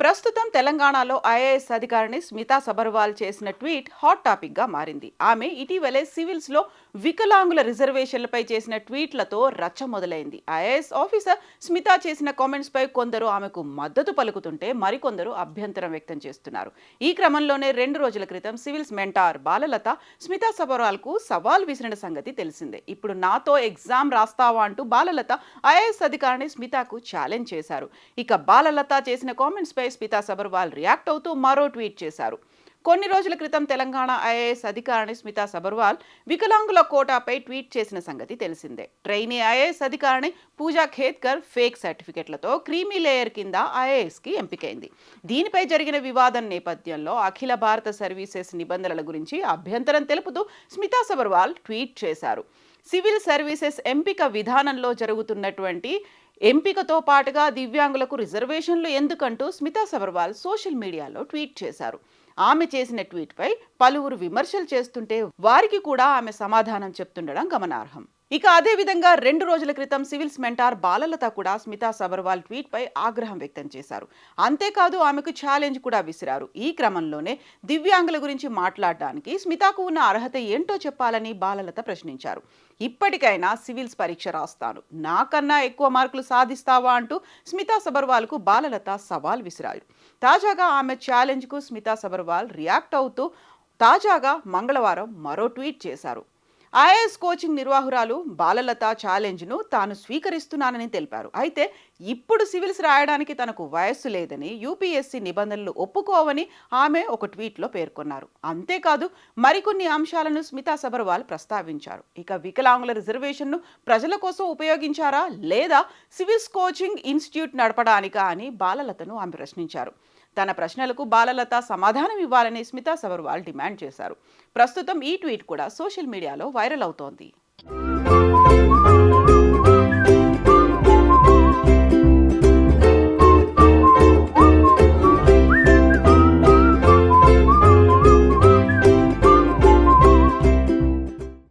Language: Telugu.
ప్రస్తుతం తెలంగాణలో ఐఏఎస్ అధికారిని స్మితా సబర్వాల్ చేసిన ట్వీట్ హాట్ టాపిక్ గా మారింది. ఆమె ఇటీవలే సివిల్స్ లో వికలాంగుల రిజర్వేషన్లపై చేసిన ట్వీట్లతో రచ్చ మొదలైంది. ఐఏఎస్ ఆఫీసర్ స్మితా చేసిన కామెంట్స్ పై కొందరు ఆమెకు మద్దతు పలుకుతుంటే మరికొందరు అభ్యంతరం వ్యక్తం చేస్తున్నారు. ఈ క్రమంలోనే 2 రోజుల క్రితం సివిల్స్ మెంటార్ బాలలత స్మితా సబర్వాల్ కు సవాల్ విసిరిన సంగతి తెలిసిందే. ఇప్పుడు నాతో ఎగ్జామ్ రాస్తావా అంటూ బాలలత ఐఏఎస్ అధికారిని స్మితాకు ఛాలెంజ్ చేశారు. ఇక బాలలత చేసిన కామెంట్స్ పై స్మితా సబర్వాల్ రియాక్ట్ అవుతూ మరో ట్వీట్ చేశారు. కొన్ని రోజుల క్రితం తెలంగాణ ఐఏఎస్ అధికారిని స్మితా సబర్వాల్ వికలాంగుల కోటాపై ట్వీట్ చేసిన సంగతి తెలిసిందే. ట్రైనీ ఐఏఎస్ అధికారిని పూజా ఖేత్కర్ ఫేక్ సర్టిఫికెట్లతో క్రీమీ లేయర్ కింద ఐఏఎస్కి ఎంపికైంది. దీనిపై జరిగిన వివాదం నేపథ్యంలో అఖిల భారత సర్వీసెస్ నిబంధనల గురించి అభ్యంతరం తెలుపుతూ స్మితా సబర్వాల్ ట్వీట్ చేశారు. సివిల్ సర్వీసెస్ ఎంపిక విధానంలో జరుగుతున్నటువంటి ఎంపికతో పాటుగా దివ్యాంగులకు రిజర్వేషన్లు ఎందుకంటూ స్మితా సబర్వాల్ సోషల్ మీడియాలో ట్వీట్ చేశారు. ఆమె చేసిన ట్వీట్పై పలువురు విమర్శలు చేస్తుంటే వారికి కూడా ఆమె సమాధానం చెప్తుండడం గమనార్హం. ఇక అదే విధంగా 2 రోజుల క్రితం సివిల్స్ మెంటార్ బాలలత కూడా స్మితా సబర్వాల్ ట్వీట్ పై ఆగ్రహం వ్యక్తం చేశారు. అంతేకాదు ఆమెకు ఛాలెంజ్ కూడా విసిరారు. ఈ క్రమంలోనే దివ్యాంగుల గురించి మాట్లాడడానికి స్మితాకు ఉన్న అర్హత ఏంటో చెప్పాలని బాలలత ప్రశ్నించారు. ఇప్పటికైనా సివిల్స్ పరీక్ష రాస్తాను, నాకన్నా ఎక్కువ మార్కులు సాధిస్తావా అంటూ స్మితా సబర్వాల్ కు బాలలత సవాల్ విసిరారు. తాజాగా ఆమె ఛాలెంజ్ కు స్మితా సబర్వాల్ రియాక్ట్ అవుతూ తాజాగా మంగళవారం మరో ట్వీట్ చేశారు. ఐఏఎస్ కోచింగ్ నిర్వాహకురాలు బాలలత ఛాలెంజ్ను తాను స్వీకరిస్తున్నానని తెలిపారు. అయితే ఇప్పుడు సివిల్స్ రాయడానికి తనకు వయస్సు లేదని, యూపీఎస్సీ నిబంధనలు ఒప్పుకోవని ఆమె ఒక ట్వీట్లో పేర్కొన్నారు. అంతేకాదు మరికొన్ని అంశాలను స్మితా సబర్వాల్ ప్రస్తావించారు. ఇక వికలాంగుల రిజర్వేషన్ను ప్రజల కోసం ఉపయోగించారా లేదా సివిల్స్ కోచింగ్ ఇన్స్టిట్యూట్ నడపడానికా అని బాలలతను ఆమె ప్రశ్నించారు. తన ప్రశ్నలకు బాలలత సమాధానం ఇవ్వాలని స్మితా సబర్వాల్ డిమాండ్ చేశారు. ప్రస్తుతం ఈ ట్వీట్ కూడా సోషల్ మీడియాలో వైరల్ అవుతోంది.